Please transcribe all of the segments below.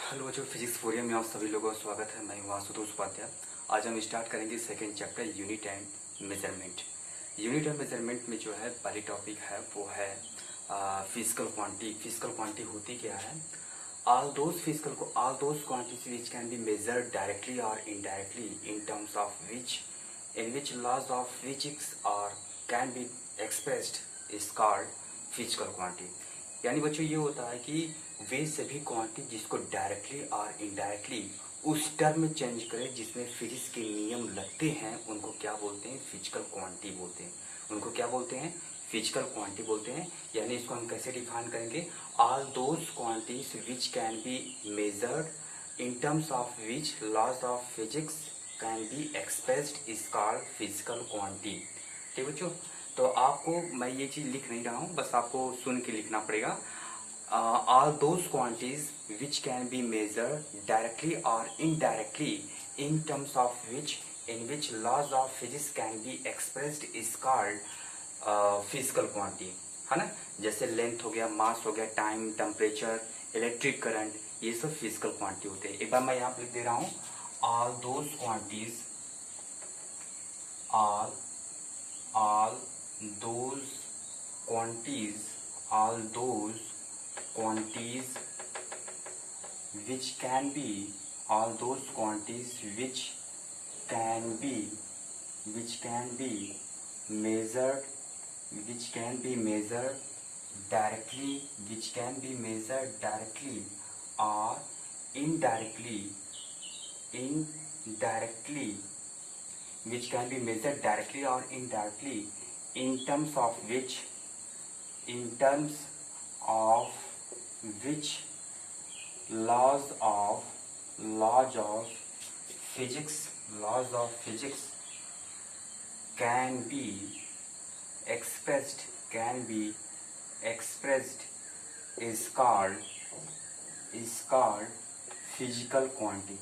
Hello बच्चों, physics फोरियम में आप सभी लोगों का स्वागत है। मैं हूं आशुतोष उपाध्याय। आज हम स्टार्ट करेंगे second chapter unit and measurement. Unit and measurement में जो है पहली टॉपिक है वो है फिजिकल क्वांटिटी। फिजिकल क्वांटिटी होती क्या है? All those quantities which can be measured directly और indirectly in terms of which in which laws of physics are can be expressed is called physical quantity। यानी बच्चों ये होता है कि वे सभी क्वांटिटी जिसको डायरेक्टली और इनडायरेक्टली उस टर्म में चेंज करें जिसमें फिजिक्स के नियम लगते हैं, उनको क्या बोलते हैं? फिजिकल क्वांटिटी बोलते हैं। उनको क्या बोलते हैं? फिजिकल क्वांटिटी बोलते हैं। यानी इसको हम कैसे डिफाइन करेंगे? All those quantities which can be measured in terms of which laws of physics can be expressed is called physical quantity. ठीक बच्चों, तो आपको मैं ये चीज़ लिख नहीं रहा हूँ, बस आपको सुन के लिखना पड़ेगा। All those quantities which can be measured directly और indirectly in terms of which in which laws of physics can be expressed is called physical quantity, है ना। जैसे लेंथ हो गया, मास हो गया, टाइम, टेम्परेचर, इलेक्ट्रिक करंट, ये सब फिजिकल क्वांटिटी होते हैं। एक बार मैं यहाँ पे लिख दे रहा हूँ, all those quantities all those quantities all those quantities which can be all those quantities which can be measured directly or indirectly which can be measured directly or indirectly in terms of which laws of physics can be expressed is called physical quantity.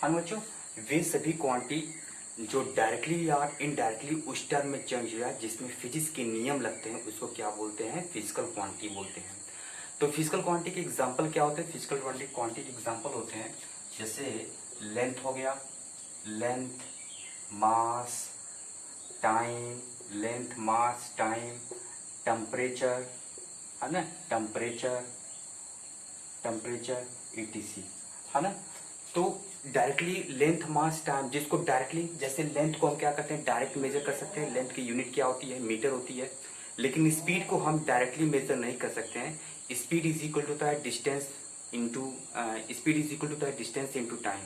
हाँ बच्चों, वे सभी quantity जो directly या indirectly उस term में change हुआ जिसमें physics के नियम लगते हैं, उसको क्या बोलते हैं? फिजिकल क्वांटिटी बोलते हैं। तो फिजिकल क्वांटिटी के एग्जांपल क्या होते हैं? फिजिकल क्वांटिटी के एग्जांपल होते हैं जैसे लेंथ हो गया, लेंथ, मास, टाइम, टेम्परेचर, है ना, टेम्परेचर etc, है ना। तो डायरेक्टली लेंथ, मास, टाइम, जिसको डायरेक्टली, जैसे लेंथ को हम क्या करते हैं? डायरेक्ट मेजर कर सकते हैं। लेंथ की यूनिट क्या होती है? मीटर होती है। लेकिन स्पीड को हम डायरेक्टली मेजर नहीं कर सकते हैं। Speed is equal to the distance into time,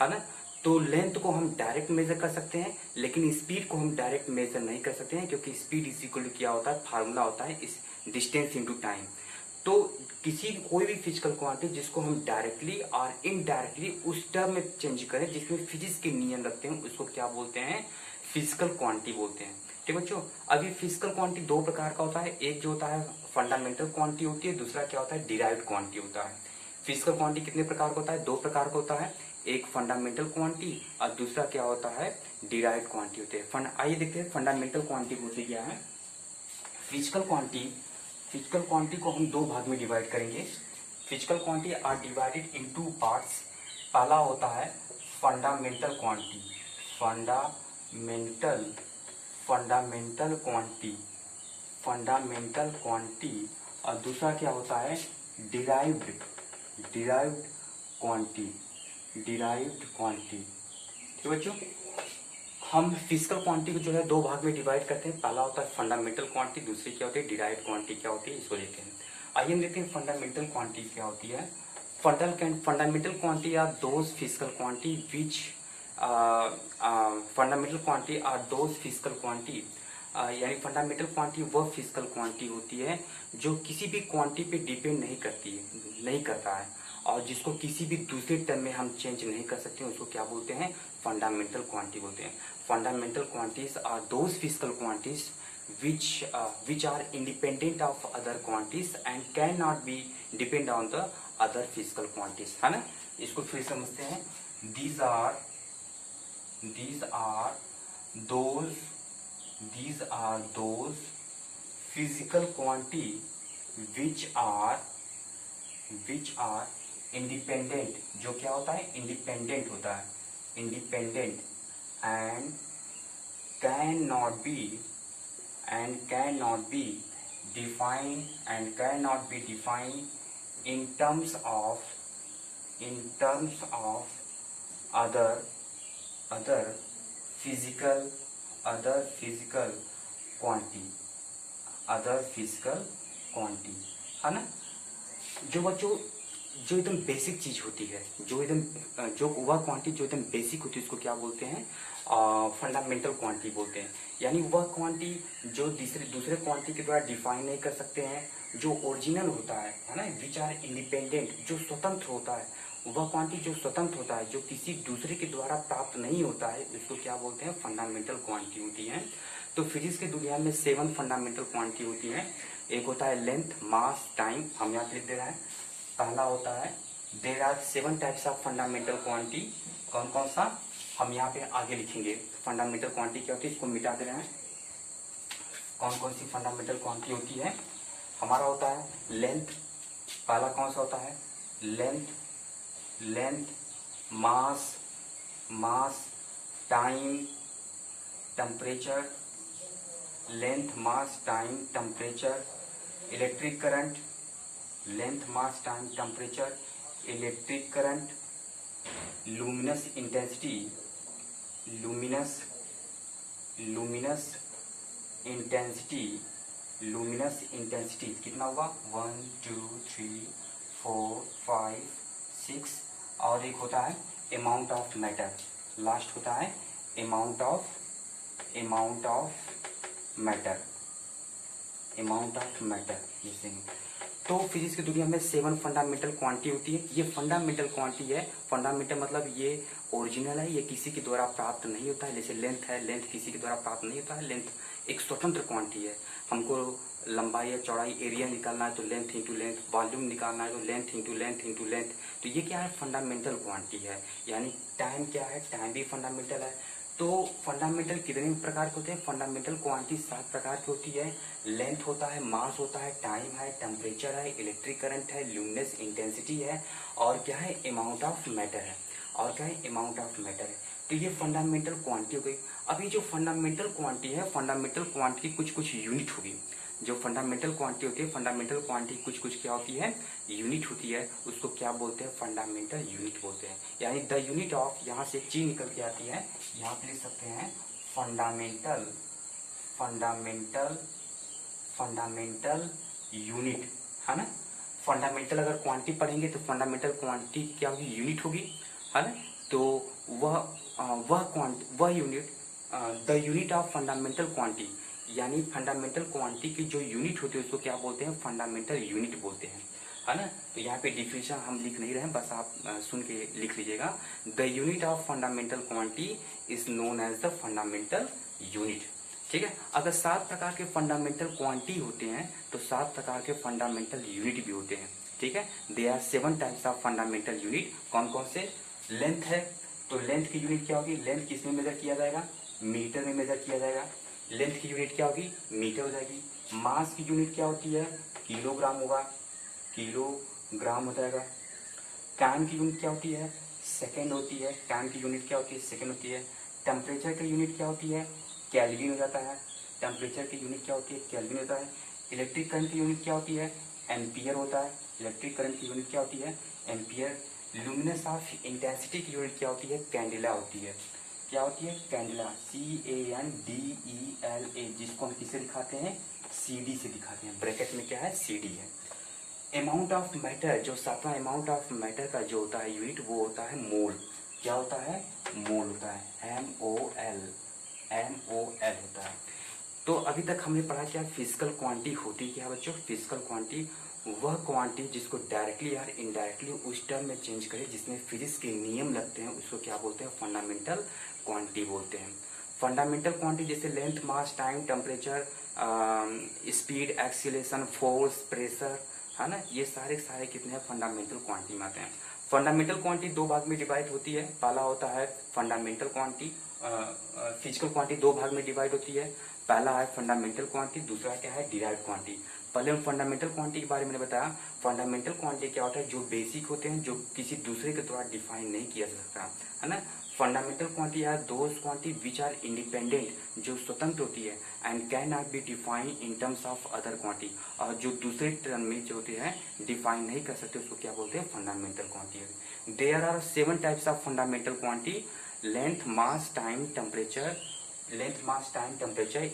है ना। तो लेंथ को हम डायरेक्ट मेजर कर सकते हैं, लेकिन स्पीड को हम डायरेक्ट मेजर नहीं कर सकते हैं, क्योंकि स्पीड इज इक्वल टू क्या होता है? फार्मूला होता है इस डिस्टेंस इनटू टाइम। तो कोई भी फिजिकल क्वांटिटी जिसको हम डायरेक्टली और इनडायरेक्टली उस टर्म में चेंज करें जिसमें फिजिक्स के नियम लगते हैं, उसको क्या बोलते हैं? फिजिकल क्वांटिटी बोलते हैं। ठीक बच्चों, अभी फिजिकल क्वांटिटी दो प्रकार का होता है। एक जो होता है फंडामेंटल क्वांटिटी होती है, दूसरा क्या होता है? डिराइव्ड क्वांटिटी होता है। फिजिकल क्वांटिटी कितने प्रकार का होता है? दो प्रकार का होता है। एक फंडामेंटल क्वांटिटी और दूसरा क्या होता है? डिराइव्ड क्वांटिटी होते हैं। आइए देखते हैं फंडामेंटल क्वांटिटी होती क्या है। फिजिकल क्वांटिटी को हम दो भाग में डिवाइड करेंगे। Physical quantity are divided in two parts. पहला होता है फंडामेंटल क्वांटिटी, फंडामेंटल क्वांटिटी, और दूसरा क्या होता है? Derived quantity. ठीक बच्चों, हम फिजिकल क्वांटिटी को जो है दो भाग में डिवाइड करते हैं। पहला होता है फंडामेंटल क्वांटिटी, दूसरी क्या होती है? डिराइव्ड क्वांटिटी क्या होती है, इसको देखते हैं। आइए हम देखते हैं फंडामेंटल क्वांटिटी क्या होती है। Fundamental quantity are those physical quantity which यानी फंडामेंटल क्वांटिटी वह फिजिकल क्वांटिटी होती है जो किसी भी क्वांटिटी पे डिपेंड नहीं करता है, और जिसको किसी भी दूसरे टर्म में हम चेंज नहीं कर सकते हैं, उसको क्या बोलते हैं? फंडामेंटल क्वांटिटी बोलते हैं। Fundamental quantities are those physical quantities which are independent of other quantities and cannot be depend on the other physical quantities, है ना। इसको फिर समझते हैं। these are those physical quantity which are independent जो क्या होता है, इंडिपेंडेंट होता है, independent and can not B defined and cannot be defined in terms of other other physical quantity, other physical quantity, है ना। जो बच्चों जो एकदम बेसिक चीज होती है, जो एकदम जो वह क्वांटिटी जो एकदम बेसिक होती है उसको क्या बोलते हैं, फंडामेंटल क्वांटिटी बोलते हैं। यानी वह क्वांटिटी जो दूसरे क्वांटिटी के द्वारा डिफाइन नहीं कर सकते हैं, जो ओरिजिनल होता है ना, विच आर इंडिपेंडेंट, जो स्वतंत्र होता है, वह क्वांटिटी जो स्वतंत्र होता है, जो किसी दूसरे के द्वारा प्राप्त नहीं होता है, उसको क्या बोलते हैं, फंडामेंटल क्वांटिटी होती है। तो फिजिक्स की दुनिया में 7 फंडामेंटल क्वांटिटी होती है। एक होता है लेंथ, मास, टाइम, हम यहाँ लिख दे रहे हैं। पहला होता है there are 7 types of fundamental quantity. कौन कौन सा, हम यहाँ पे आगे लिखेंगे। फंडामेंटल क्वांटिटी क्या होती है, इसको मिटा दे रहे हैं। कौन कौन सी फंडामेंटल क्वांटिटी होती है, हमारा होता है लेंथ, पहला कौन सा होता है, length, mass, time, temperature, length, mass, time, temperature, electric current, length, mass, time, temperature, electric current, luminous intensity, luminous intensity कितना हुआ, 1 2 3 4 5 6। और एक होता है अमाउंट ऑफ मैटर, लास्ट होता है अमाउंट ऑफ मैटर जैसे। तो फिजिक्स की दुनिया में 7 फंडामेंटल क्वांटिटी होती है। ये फंडामेंटल क्वांटिटी है, फंडामेंटल मतलब ये ओरिजिनल है, ये किसी के द्वारा प्राप्त नहीं होता है। जैसे लेंथ है, लेंथ किसी के द्वारा प्राप्त नहीं होता है, लेंथ एक स्वतंत्र क्वांटिटी है। हमको लंबाई या चौड़ाई एरिया निकालना है तो लेंथ इंटू लेंथ, वॉल्यूम निकालना है तो लेंथ इंटू लेंथ। तो ये क्या है, फंडामेंटल क्वांटिटी है। यानी टाइम क्या है, टाइम भी फंडामेंटल है। तो फंडामेंटल कितने प्रकार के होते हैं, फंडामेंटल क्वांटिटी 7 प्रकार की होती है। लेंथ होता है, मास होता है, टाइम है, टेम्परेचर है, इलेक्ट्रिक करंट है, ल्यूमिनस इंटेंसिटी है, और क्या है, अमाउंट ऑफ मैटर है। तो ये फंडामेंटल क्वांटिटी हो गई। अभी जो फंडामेंटल क्वांटिटी है, फंडामेंटल क्वांटिटी कुछ यूनिट होगी। जो फंडामेंटल क्वांटिटी होती है, फंडामेंटल क्वांटिटी कुछ क्या होती है, यूनिट होती है। उसको क्या बोलते हैं, फंडामेंटल यूनिट बोलते हैं। यानी द यूनिट ऑफ, यहाँ से ची निकल के आती है, यहाँ पे लिख सकते हैं फंडामेंटल यूनिट, है ना। फंडामेंटल अगर क्वांटिटी पढ़ेंगे तो फंडामेंटल क्वांटिटी क्या होगी, यूनिट होगी, है ना। तो वह unit, the unit of fundamental quantity, यानी फंडामेंटल क्वांटिटी की जो यूनिट होती है उसको क्या बोलते हैं, फंडामेंटल यूनिट बोलते हैं, है ना। तो यहाँ पे डिफिनेशन हम लिख नहीं रहे हैं, बस आप सुन के लिख लीजिएगा। The unit of fundamental quantity is known as the fundamental unit. ठीक है। अगर 7 प्रकार के फंडामेंटल क्वांटिटी होते हैं तो 7 प्रकार के फंडामेंटल यूनिट भी होते हैं। ठीक है। They are 7 types of fundamental unit. कौन कौन से, लेंथ है, तो लेंथ की यूनिट क्या होगी, लेंथ किस में मेजर किया जाएगा, मीटर में मेजर किया जाएगा। लेंथ की यूनिट क्या होगी, मीटर हो जाएगी। मास की यूनिट क्या होती है, किलोग्राम होगा, किलोग्राम हो जाएगा। टाइम की यूनिट क्या होती है, सेकेंड होती है। टाइम की यूनिट क्या होती है, सेकेंड होती है। टेम्परेचर की यूनिट क्या होती है, केल्विन हो जाता है। टेम्परेचर की यूनिट क्या होती है, केल्विन होता है। इलेक्ट्रिक करंट की यूनिट क्या होती है, एम्पियर होता है। इलेक्ट्रिक करंट की यूनिट क्या होती है, एम्पियर। ल्यूमिनस ऑफ इंटेंसिटी की यूनिट क्या होती है, कैंडिला होती है। क्या होती है, कैंडिला, CANDELA, जिसको हम किसे दिखाते हैं, CD से दिखाते हैं। ब्रैकेट में क्या है, CD है। अमाउंट ऑफ मैटर, जो 7वां अमाउंट ऑफ मैटर का जो होता है यूनिट, वो होता है मोल। क्या होता है, मोल होता है, MOL होता है। तो अभी तक हमने पढ़ा क्या, फिजिकल क्वांटिटी होती क्या बच्चों, फिजिकल क्वांटिटी वह क्वांटिटी जिसको डायरेक्टली या इनडायरेक्टली उस टर्म में चेंज करे, जिसमें फिजिक्स के नियम लगते हैं, उसको क्या बोलते हैं, फंडामेंटल क्वांटिटी बोलते हैं। फंडामेंटल क्वांटिटी जैसे length, mass, time, temperature, speed, acceleration, force, pressure, है ना, ये सारे कितने हैं, फंडामेंटल क्वांटिटी में आते हैं। फंडामेंटल क्वांटिटी 2 भाग में डिवाइड होती है। पहला होता है फंडामेंटल क्वांटिटी, फिजिकल क्वांटिटी 2 भाग में डिवाइड होती है। पहला है फंडामेंटल क्वांटिटी, दूसरा क्या है, डिराइव्ड क्वांटिटी। पहले हम फंडामेंटल क्वांटिटी के बारे में बताया। फंडामेंटल क्वांटिटी क्या होता है, जो बेसिक होते हैं, जो किसी दूसरे के द्वारा डिफाइन नहीं किया जा सकता, है ना। Fundamental quantity are those quantity which are independent, जो स्वतंत्र होती है, and can not be define in terms of other quantity, और जो दूसरे टर्म में जो होती है डिफाइन नहीं कर सकते, उसको क्या बोलते हैं, fundamental quantity. There are 7 types of fundamental quantity: length, mass, time, temperature,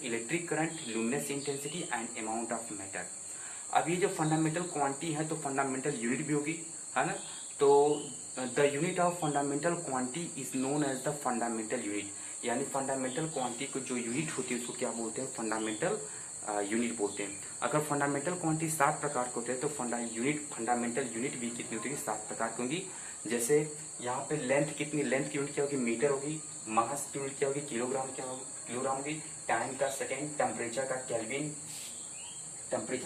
electric current, luminous intensity and amount of matter. अब ये जो फंडामेंटल क्वांटिटी है तो फंडामेंटल यूनिट भी होगी, है ना। तो the unit of fundamental quantity is known as the fundamental unit, यानी फंडामेंटल क्वांटिटी को जो यूनिट होती है उसको क्या बोलते हैं, फंडामेंटल यूनिट बोलते हैं। अगर फंडामेंटल क्वांटिटी 7 प्रकार के होते हैं तो फंडामेंटल यूनिट भी कितनी होती है, 7 प्रकार की होंगी। जैसे यहाँ पे लेंथ की यूनिट क्या होगी, मीटर होगी। मास की यूनिट क्या होगी, किलोग्राम होगी। टाइम का सेकेंड, टेम्परेचर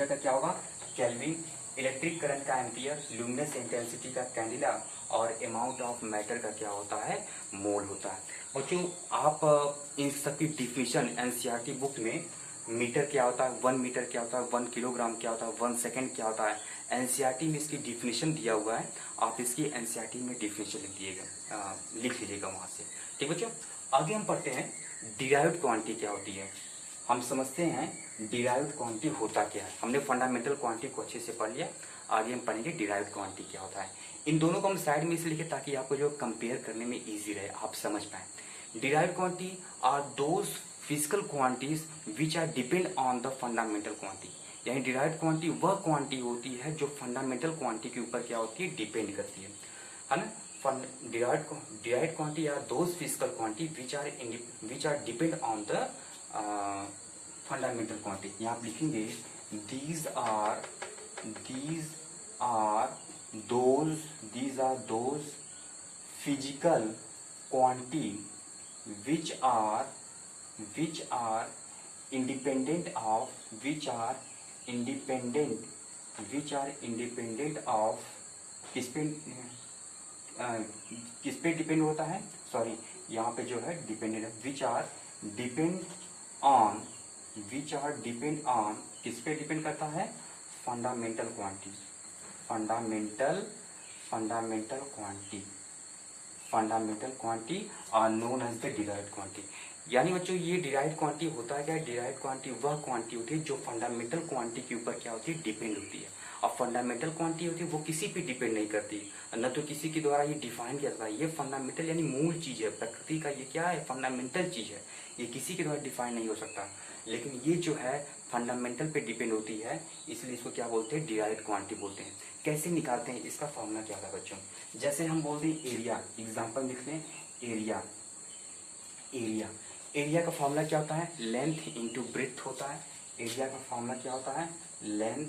का क्या होगा, केल्विन। इलेक्ट्रिक करंट का एम्पियर, लुमिनस इंटेंसिटी का कैंडिला, और अमाउंट ऑफ मैटर का क्या होता है, मोल होता है। बच्चों आप इन सबकी डिफिनीशन एनसीईआरटी बुक में मीटर क्या होता है, 1 मीटर क्या होता है, 1 किलोग्राम क्या होता है, 1 सेकेंड क्या होता है, एनसीईआरटी में इसकी डिफिनीशन दिया हुआ है। आप इसकी एनसीईआरटी में डिफिनीशन लिख लीजिएगा वहाँ से। ठीक बच्चों, आगे हम पढ़ते हैं डिराइव्ड क्वांटिटी क्या होती है। हम समझते हैं डिराइव्ड क्वांटिटी होता क्या है। हमने फंडामेंटल क्वांटिटी को अच्छे से पढ़ लिया, आगे हम पढ़ेंगे डिराइव्ड क्वांटिटी क्या होता है। इन दोनों को हम साइड में इसलिए लिखे ताकि आपको जो कंपेयर करने में ईजी रहे, आप समझ पाए। Derived quantity are those physical quantities which are depend on the fundamental quantity, यानी डिराइव्ड क्वांटिटी वह क्वांटिटी होती है जो फंडामेंटल क्वांटिटी के ऊपर क्या होती है, डिपेंड करती है ना। Derived quantity are those physical quantity which are depend on the fundamental quantity. यहाँ आप लिखेंगे these are those physical quantity which are independent of किस पे डिपेंड होता है, सॉरी यहाँ पे जो है डिपेंडेंट है, विच आर डिपेंड ऑन किस पे डिपेंड करता है, fundamental quantity are known as the derived quantity. यानी बच्चों ये डिराइव्ड क्वांटिटी होता है क्या, डिराइव्ड क्वांटिटी वह क्वांटिटी होती है जो फंडामेंटल क्वांटिटी के ऊपर क्या होती है, डिपेंड होती है। और फंडामेंटल क्वांटिटी होती है वो किसी पे डिपेंड नहीं करती, न तो किसी के द्वारा ये डिफाइन किया जाता है। ये फंडामेंटल यानी मूल चीज है, प्रकृति का ये क्या है, फंडामेंटल चीज है, ये किसी के द्वारा डिफाइन नहीं हो सकता। लेकिन ये जो है फंडामेंटल पे डिपेंड होती है, इसलिए इसको क्या बोलते हैं, डिराइव्ड क्वांटिटी बोलते हैं। कैसे निकालते हैं, इसका फॉर्मूला क्या था बच्चों, जैसे हम बोलते हैं एरिया, एग्जाम्पल लिख लें, एरिया का फॉर्मूला क्या होता है, लेंथ इंटू ब्रेथ होता है। एरिया का फॉर्मूला क्या होता है, लेंथ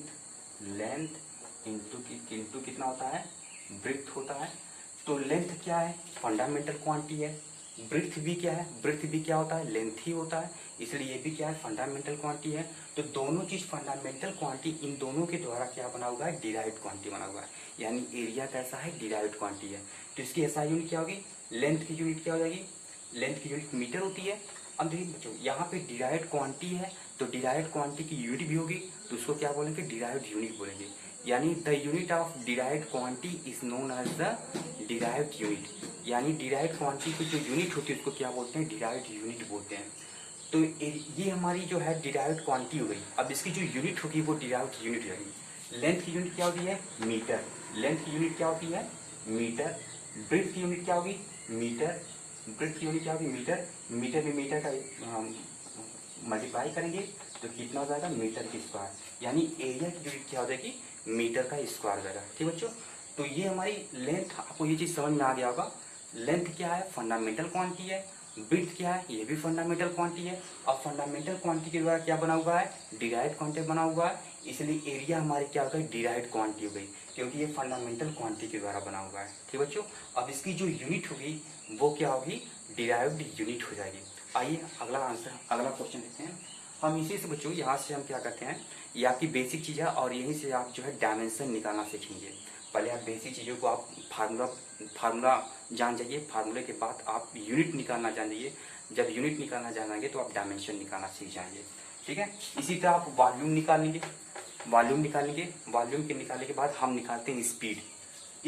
इंटू कितना होता है, ब्रेथ होता है। तो लेंथ क्या है, फंडामेंटल क्वांटिटी है। ब्रेथ भी क्या है, ब्रेथ भी क्या होता है, लेंथ ही होता है, इसलिए ये भी क्या है, फंडामेंटल क्वांटिटी है। तो दोनों चीज फंडामेंटल क्वांटिटी, इन दोनों के द्वारा क्या बना हुआ है, डिराइव्ड क्वांटिटी बना हुआ है। यानी एरिया कैसा है, डिराइव्ड क्वांटिटी है। तो इसकी एसआई यूनिट क्या होगी, लेंथ की यूनिट क्या हो जाएगी, लेंथ की यूनिट मीटर होती है। अब देखिए बच्चों यहाँ पे डिराइव्ड क्वांटिटी है, तो डिराइव्ड क्वांटिटी की यूनिट भी होगी, तो उसको क्या बोलेंगे, डिराइव्ड यूनिट बोलेंगे। यानी the unit of derived quantity is known as the derived unit. यानी डिराइव्ड क्वांटिटी की जो यूनिट होती है उसको क्या बोलते हैं, डिराइव्ड यूनिट बोलते हैं। तो ये हमारी जो है डिराइव्ड क्वांटिटी हो गई। अब इसकी जो यूनिट होगी वो डिराइव्ड यूनिट रहेगी। लेंथ की यूनिट क्या होती है, मीटर। लेंथ की यूनिट क्या होती है, मीटर। ब्रेथ की यूनिट क्या होगी, मीटर। ब्रेथ की यूनिट क्या होगी, मीटर। मीटर में मीटर का मल्टीप्लाई करेंगे तो कितना हो जाएगा, मीटर की स्क्वायर। यानी एरिया की यूनिट क्या हो जाएगी, मीटर का स्क्वायर हो जाएगा। ठीक बच्चों, तो ये हमारी लेंथ, आपको ये चीज समझ में आ गया होगा। लेंथ क्या है, फंडामेंटल क्वांटिटी है। ब्रेथ क्या है, ये भी फंडामेंटल क्वांटिटी है। और फंडामेंटल क्वांटिटी के द्वारा क्या बना हुआ है, डिराइव्ड क्वांटिटी बना हुआ है। इसलिए एरिया हमारी क्या हो गई, डिराइव्ड क्वांटिटी हो गई, क्योंकि ये फंडामेंटल क्वांटिटी के द्वारा बना हुआ है। ठीक बच्चों, अब इसकी जो यूनिट होगी वो क्या होगी, डिराइव्ड यूनिट हो जाएगी। आइए अगला क्वेश्चन देखते हैं। हम इसी से बच्चों यहाँ से हम क्या करते हैं, ये आपकी बेसिक चीज़ है और यहीं से आप जो है डायमेंशन निकालना सीखेंगे। पहले आप बेसिक चीज़ों को आप फार्मूला जान जाइए, फार्मूले के बाद आप यूनिट निकालना जान जाइए। जब यूनिट निकालना जानेंगे तो आप डायमेंशन निकालना सीख जाएंगे। ठीक है, इसी तरह आप वॉल्यूम निकालेंगे। वॉल्यूम निकालेंगे, वॉल्यूम के निकालने के बाद हम निकालते हैं स्पीड।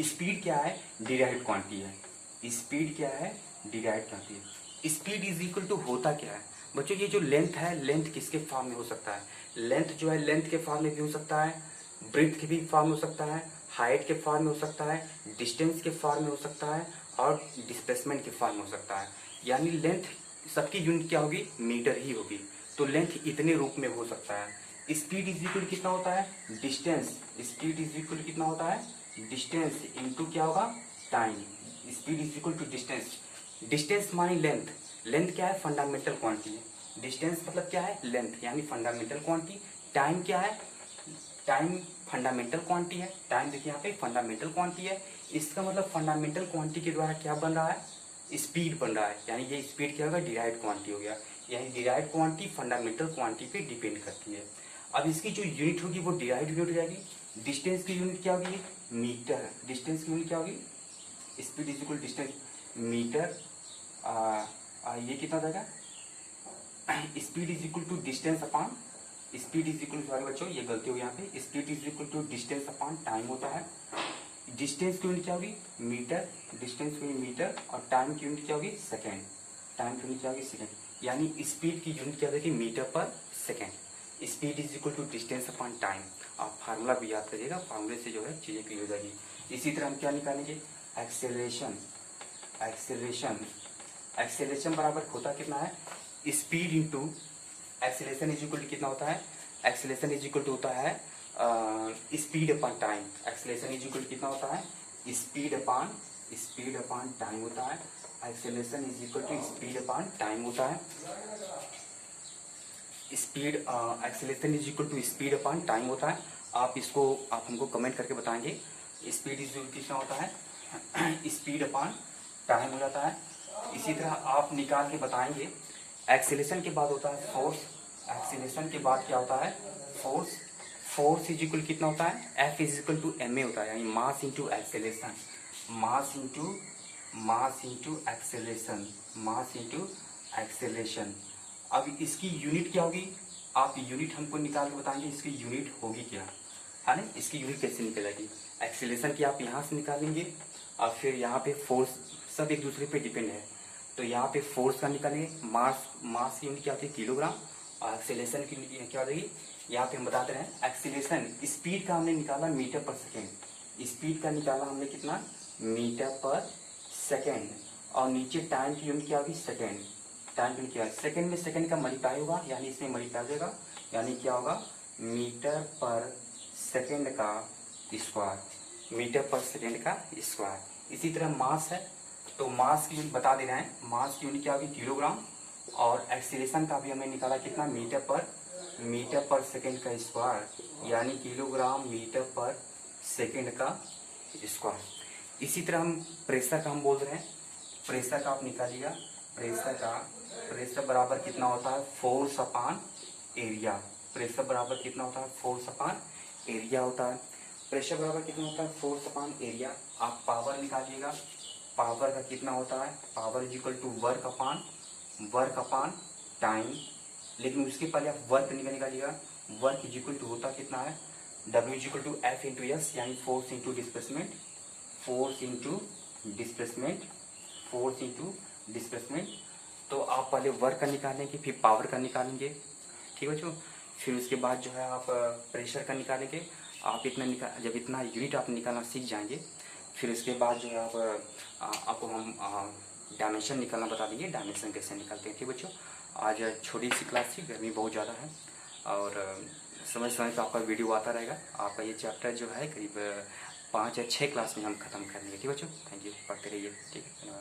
स्पीड क्या है? डिराइव्ड क्वांटिटी है। स्पीड क्या है? डिराइव्ड क्वांटिटी है। स्पीड इज इक्वल टू होता क्या है बच्चों? ये जो लेंथ है, लेंथ किसके फॉर्म में हो सकता है? लेंथ जो है लेंथ के फॉर्म में भी हो सकता है, ब्रेथ के भी फॉर्म में हो सकता है, हाइट के फॉर्म में हो सकता है, डिस्टेंस के फॉर्म में हो सकता है और डिस्प्लेसमेंट के फॉर्म में हो सकता है। यानी लेंथ सबकी यूनिट क्या होगी? मीटर ही होगी। तो लेंथ इतने रूप में हो सकता है। स्पीड इज इक्वल कितना होता है? डिस्टेंस। स्पीड इज इक्वल कितना होता है? डिस्टेंस इनटू क्या होगा? Time. Speed is equal to distance. Distance मानी लेंथ। लेंथ क्या है? फंडामेंटल क्वांटिटी है। डिस्टेंस मतलब क्या है? लेंथ यानी फंडामेंटल क्वांटिटी। टाइम क्या है? टाइम फंडामेंटल क्वांटिटी है। टाइम देखिए यहाँ पे फंडामेंटल क्वांटिटी है। इसका मतलब फंडामेंटल क्वांटिटी के द्वारा क्या बन रहा है? स्पीड बन रहा है। यानी ये स्पीड क्या होगा? डिराइव्ड क्वांटिटी हो गया। यानी डिराइव्ड क्वांटिटी फंडामेंटल क्वांटिटी पे डिपेंड करती है। अब इसकी जो यूनिट होगी वो डिराइव्ड यूनिट हो जाएगी। डिस्टेंस की यूनिट क्या होगी? मीटर। डिस्टेंस की यूनिट क्या होगी? Speed is equal distance metre. ये कितना हो जाएगा? Speed is equal to distance upon, speed is equal to, बच्चों ये गलती हो यहाँ पे, speed is equal to distance upon time होता है। डिस्टेंस की यूनिट क्या होगी? मीटर। डिस्टेंस की यूनिट मीटर और टाइम की यूनिट क्या होगी? सेकेंड। टाइम की यूनिट क्या होगी? सेकेंड। यानी स्पीड की यूनिट क्या होगी? Metre per second. Speed is equal to distance upon time. आप फार्मूला भी याद करिएगा, फार्मूले से जो है चीज़ें क्लियर हो जाएगी। इसी तरह हम क्या निकालेंगे? एक्सेलरेशन। एक्सेलरेशन, एक्सेलरेशन बराबर होता कितना है? Speed into acceleration is equal to कितना होता है? एक्सेलरेशन इज इक्वल टू होता है speed upon time. Acceleration is equal to कितना होता है? स्पीड अपॉन टाइम होता है। Acceleration is equal to speed upon time होता है। Speed acceleration is equal to speed upon time होता है। आप हमको कमेंट करके बताएंगे स्पीड इज इक्वल कितना होता है? स्पीड अपॉन टाइम हो जाता है। इसी तरह आप निकाल के बताएंगे। एक्सेलरेशन के बाद होता है फोर्स। एक्सेलरेशन के बाद क्या होता है? फोर्स। फोर्स इज इक्वल कितना होता है? F is equal to m a होता है, यानी mass into acceleration. Mass into acceleration. Mass into acceleration. अब इसकी यूनिट क्या होगी? आप यूनिट हमको निकाल के बताएंगे इसकी यूनिट होगी क्या, है ना? इसकी यूनिट कैसे निकलेगी? एक्सेलरेशन की आप यहाँ से निकालेंगे और फिर यहाँ पे फोर्स, सब एक दूसरे पे डिपेंड है। तो यहाँ पे फोर्स का निकालेंगे, मास की यूनिट क्या होती है? किलोग्राम। और एक्सेलरेशन की यूनिट क्या हो जाएगी? यहाँ पे हम बताते रहे एक्सेलरेशन। स्पीड का हमने निकाला मीटर पर सेकेंड। स्पीड का निकाला हमने कितना? Metre per second. और नीचे टाइम की यूनिट क्या होगी? सेकेंड। टाइम की यूनिट क्या है? सेकेंड में सेकेंड का मल्टीप्लाई होगा, यानी इसमें मल्टीप्लाई हो जाएगा, यानी क्या होगा? मीटर पर सेकेंड का स्क्वायर। मीटर पर सेकेंड का स्क्वायर। इसी तरह मास है, तो मास की यूनिट बता दे रहे हैं। मास की यूनिट क्या होगी? किलोग्राम। और एक्सीलरेशन का भी हमने निकाला कितना? मीटर पर सेकेंड का स्क्वायर, यानी किलोग्राम मीटर पर सेकेंड का स्क्वायर। इसी तरह हम प्रेशर का हम बोल रहे हैं। प्रेशर का आप निकालिएगा। प्रेशर बराबर कितना होता है? Force upon area. प्रेशर बराबर कितना होता है? फोर्स अपॉन एरिया होता है। प्रेशर बराबर कितना होता है? Force upon area. आप पावर निकालिएगा। पावर का कितना होता है? Power is equal to work upon time. लेकिन उसके पहले आप वर्क निकालिएगा। वर्क इज इक्वल टू होता कितना है? W is equal to f into s, यानी force into displacement. Force into displacement. तो आप पहले वर्क का निकालेंगे, फिर पावर का निकालेंगे, ठीक है बच्चों। फिर उसके बाद जो है आप प्रेशर का निकालेंगे। आप जब इतना यूनिट आप निकालना सीख जाएंगे, फिर उसके बाद जो है आपको हम डायमेंशन निकालना बता देंगे, डायमेंशन कैसे निकालते हैं, ठीक बच्चों। आज छोटी सी क्लास थी, गर्मी बहुत ज़्यादा है और समय समय पर आपका वीडियो आता रहेगा। आपका ये चैप्टर जो है करीब 5 या 6 क्लास में हम खत्म कर लेंगे, ठीक बच्चों। थैंक यू, पढ़ते रहिए, ठीक है, धन्यवाद।